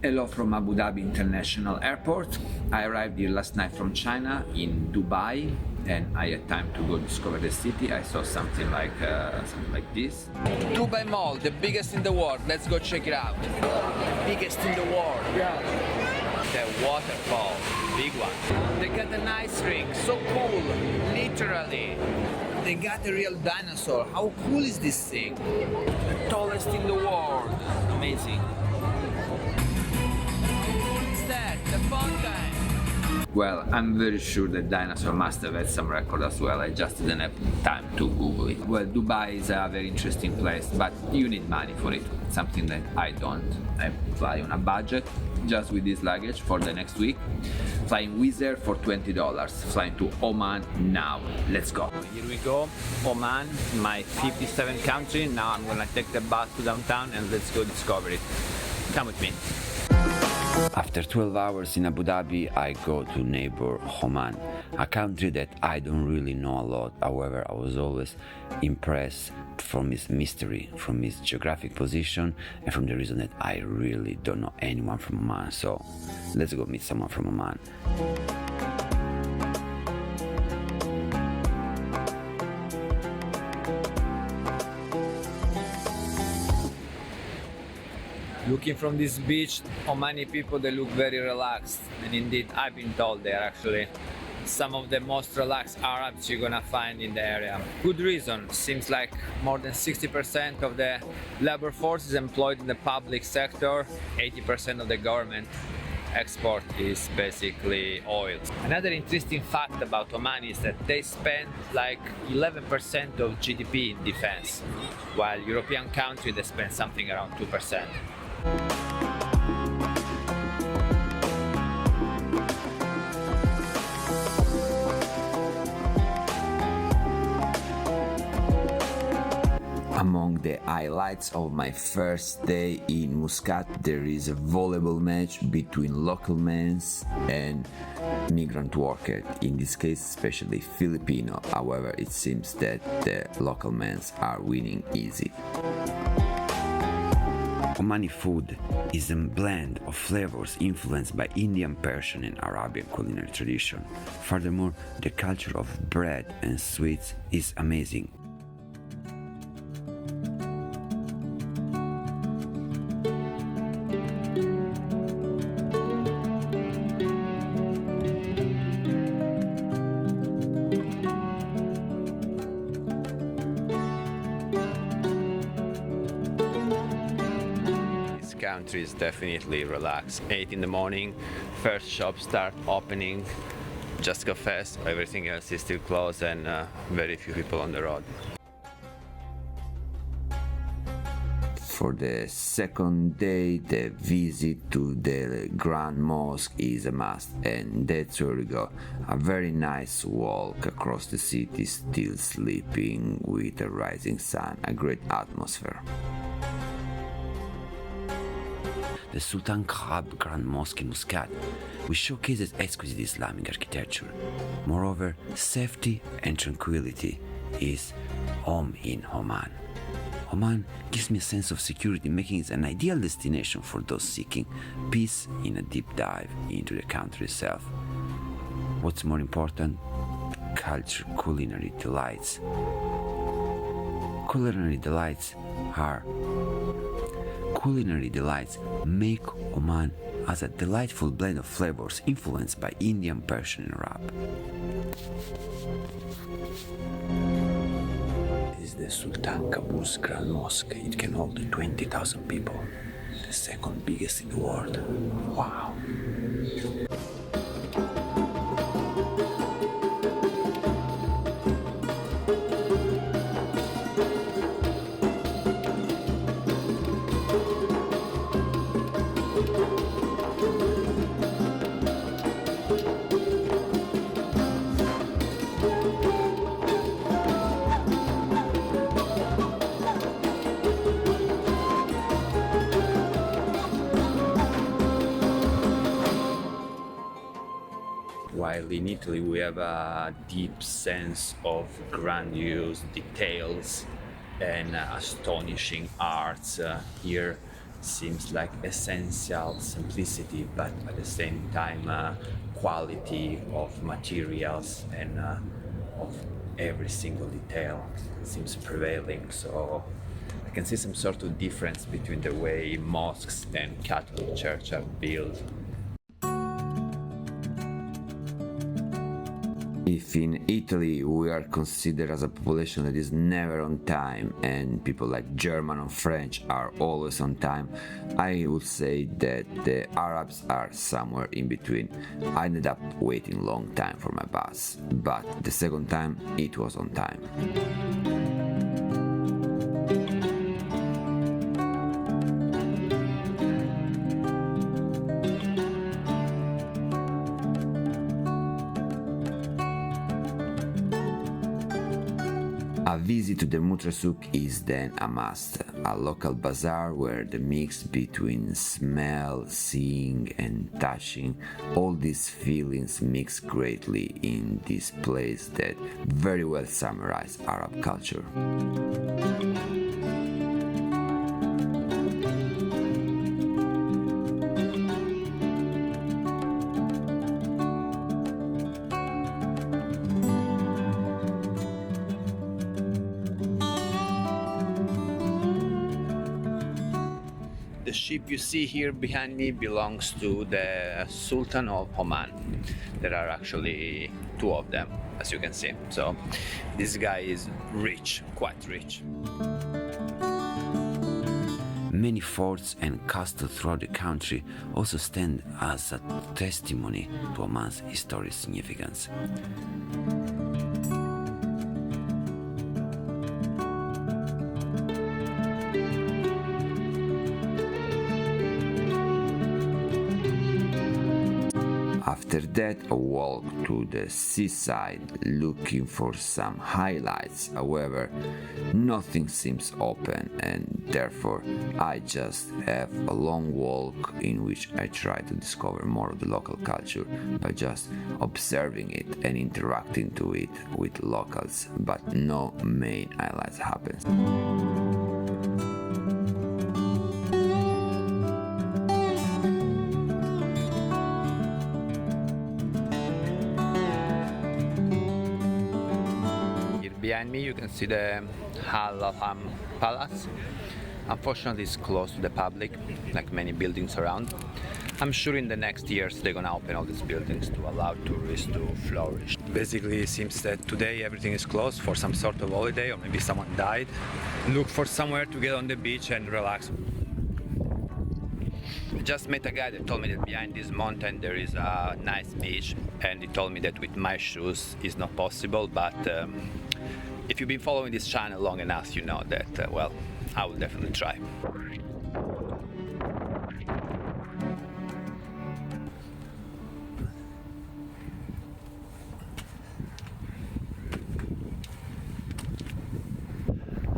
Hello from Abu Dhabi International Airport. I arrived here last night from China in Dubai, and I had time to go discover the city. I saw something like this. Dubai Mall, the biggest in the world. Let's go check it out. Biggest in the world. Yeah. The waterfall, big one. They got an ice rink, so cool, literally. They got a real dinosaur. How cool is this thing? The tallest in the world. Amazing. The fountain. Well, I'm very sure the dinosaur must have had some record as well. I just didn't have time to Google it. Well, Dubai is a very interesting place, but you need money for it. Something that I don't. I fly on a budget just with this luggage for the next week. Flying Wizz Air for $20. Flying to Oman now. Let's go. Here we go. Oman, my 57th country. Now I'm gonna take the bus to downtown and let's go discover it. Come with me. After 12 hours in Abu Dhabi, I go to neighbor Oman, a country that I don't really know a lot. However, I was always impressed from its mystery, from its geographic position, and from the reason that I really don't know anyone from Oman. So let's go meet someone from Oman. Looking from this beach, Omani people, they look very relaxed, and indeed I've been told they are actually some of the most relaxed Arabs you're gonna find in the area. Good reason. Seems like more than 60% of the labor force is employed in the public sector. 80% of the government export is basically oil. Another interesting fact about Oman is that they spend like 11% of GDP in defense, while European countries they spend something around 2%. Among the highlights of my first day in Muscat, there is a volleyball match between local men and migrant workers, in this case especially Filipino. However, it seems that the local men are winning easy. Omani food is a blend of flavors influenced by Indian, Persian and Arabian culinary tradition. Furthermore, the culture of bread and sweets is amazing. Country is definitely relaxed. 8 in the morning, first shops start opening, just cafes, everything else is still closed and very few people on the road. For the second day, the visit to the Grand Mosque is a must, and that's where we go. A very nice walk across the city, still sleeping with a rising sun, a great atmosphere. The Sultan Qaboos Grand Mosque in Muscat, which showcases exquisite Islamic architecture. Moreover, safety and tranquility is home in Oman. Oman gives me a sense of security, making it an ideal destination for those seeking peace in a deep dive into the country itself. What's more important? Culture, culinary delights. Culinary delights make Oman as a delightful blend of flavors influenced by Indian, Persian and Arab. This is the Sultan Qaboos Grand Mosque. It can hold 20,000 people. The second biggest in the world. Wow. While in Italy we have a deep sense of grandiose details and astonishing arts, here seems like essential simplicity, but at the same time quality of materials and of every single detail seems prevailing. So I can see some sort of difference between the way mosques and Catholic church are built. If in Italy we are considered as a population that is never on time and people like German or French are always on time, I would say that the Arabs are somewhere in between. I ended up waiting a long time for my bus, but the second time it was on time. A visit to the Mutrah Souq is then a must, a local bazaar where the mix between smell, seeing and touching, all these feelings mix greatly in this place that very well summarizes Arab culture. The ship you see here behind me belongs to the Sultan of Oman. There are actually two of them, as you can see. So this guy is rich, quite rich. Many forts and castles throughout the country also stand as a testimony to Oman's historic significance. After that, a walk to the seaside looking for some highlights. However, nothing seems open and therefore I just have a long walk in which I try to discover more of the local culture by just observing it and interacting to it with locals, but no main highlights happens. Behind me you can see the Al Palace. Unfortunately it's closed to the public, like many buildings around. I'm sure in the next years they're gonna open all these buildings to allow tourists to flourish. Basically it seems that today everything is closed for some sort of holiday, or maybe someone died. Look for somewhere to get on the beach and relax. I just met a guy that told me that behind this mountain there is a nice beach, and he told me that with my shoes it's not possible, but if you've been following this channel long enough, you know that, well, I will definitely try.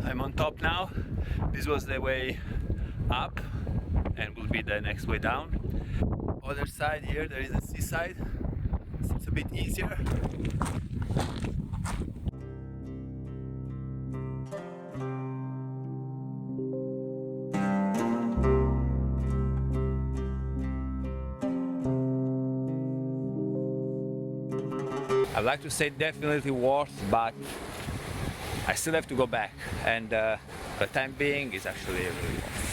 I'm on top now. This was the way up and will be the next way down. Other side here there is a seaside. It's a bit easier. I'd like to say definitely worth, but I still have to go back, and for the time being it's actually really worth.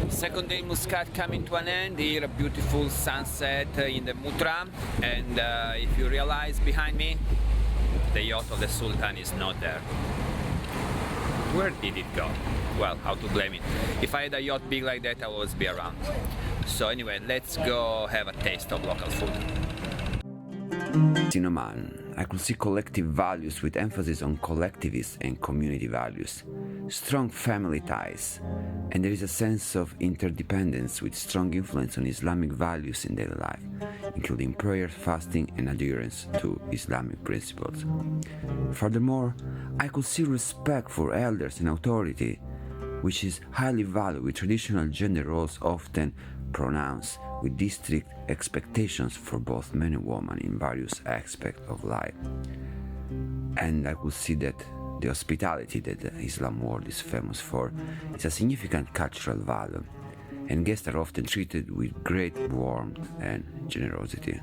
Second day Muscat coming to an end. Here a beautiful sunset in the Mutrah, and if you realize behind me, the yacht of the Sultan is not there. Where did it go? Well, how to blame it? If I had a yacht big like that, I would always be around. So anyway, let's go have a taste of local food. In Oman, I could see collective values with emphasis on collectivist and community values. strong family ties, and there is a sense of interdependence with strong influence on Islamic values in daily life, including prayer, fasting, and adherence to Islamic principles. Furthermore, I could see respect for elders and authority, which is highly valued, with traditional gender roles often pronounced, with distinct expectations for both men and women in various aspects of life. And I could see that the hospitality that the Islam world is famous for is a significant cultural value, and guests are often treated with great warmth and generosity.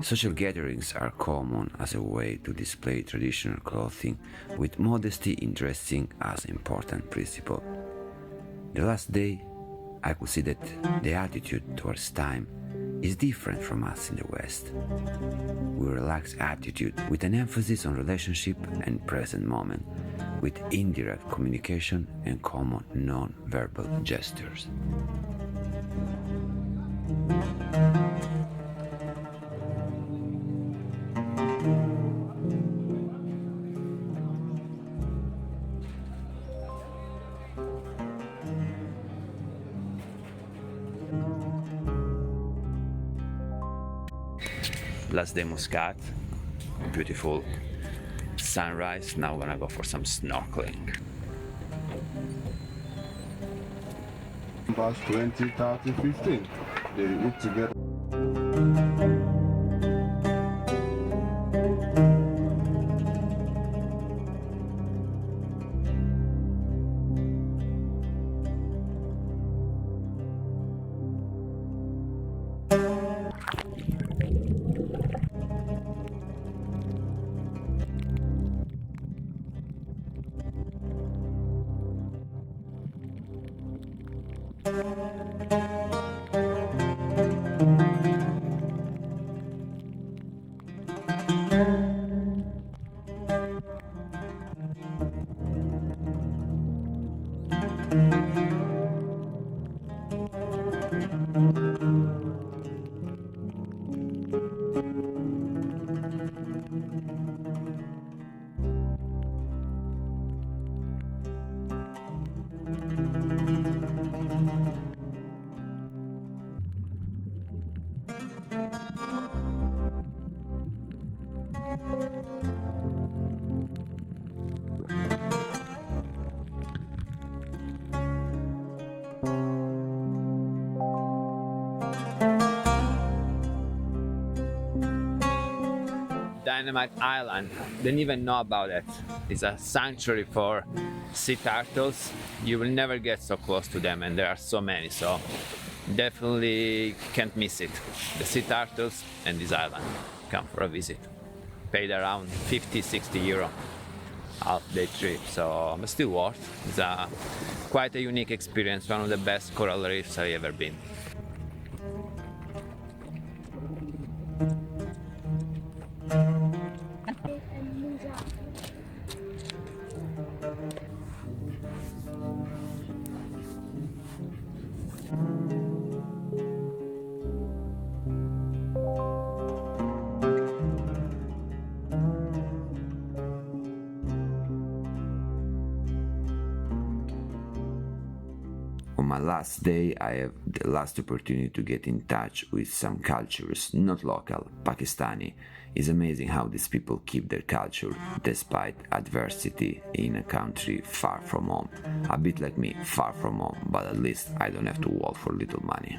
Social gatherings are common as a way to display traditional clothing, with modesty in dressing as an important principle. The last day, I could see that the attitude towards time is different from us in the West. We relax attitude with an emphasis on relationship and present moment, with indirect communication and common non-verbal gestures. Last day Muscat, beautiful sunrise. Now we're gonna go for some snorkeling. Past 20, 30, 15. They eat together. Dynamite Island, didn't even know about it. It's a sanctuary for sea turtles. You will never get so close to them, and there are so many, so definitely can't miss it. The sea turtles and this island. Come for a visit. Paid around 50-60 euro half day trip, so but still worth. It's quite a unique experience, one of the best coral reefs I've ever been. On my last day, I have the last opportunity to get in touch with some cultures, not local, Pakistani. It's amazing how these people keep their culture despite adversity in a country far from home. A bit like me, far from home, but at least I don't have to work for little money.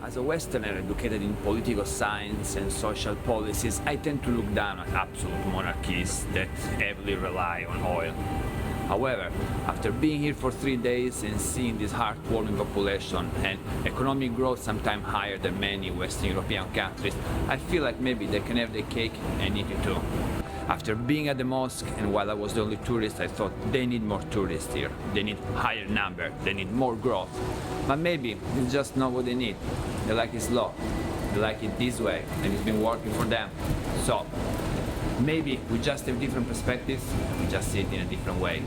As a Westerner educated in political science and social policies, I tend to look down at absolute monarchies that heavily rely on oil. However, after being here for 3 days and seeing this heartwarming population and economic growth sometimes higher than many Western European countries, I feel like maybe they can have their cake and eat it too. After being at the mosque and while I was the only tourist, I thought they need more tourists here. They need higher number, they need more growth. But maybe it's just not what they need. They like it slow, they like it this way, and it's been working for them. So maybe we just have different perspectives, we just see it in a different way.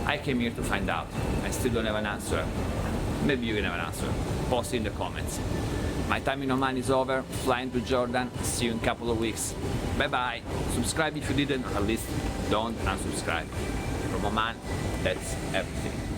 I came here to find out. I still don't have an answer. Maybe you can have an answer. Post it in the comments. My time in Oman is over, flying to Jordan, see you in a couple of weeks. Bye bye. Subscribe if you didn't, or at least don't unsubscribe. From Oman, that's everything.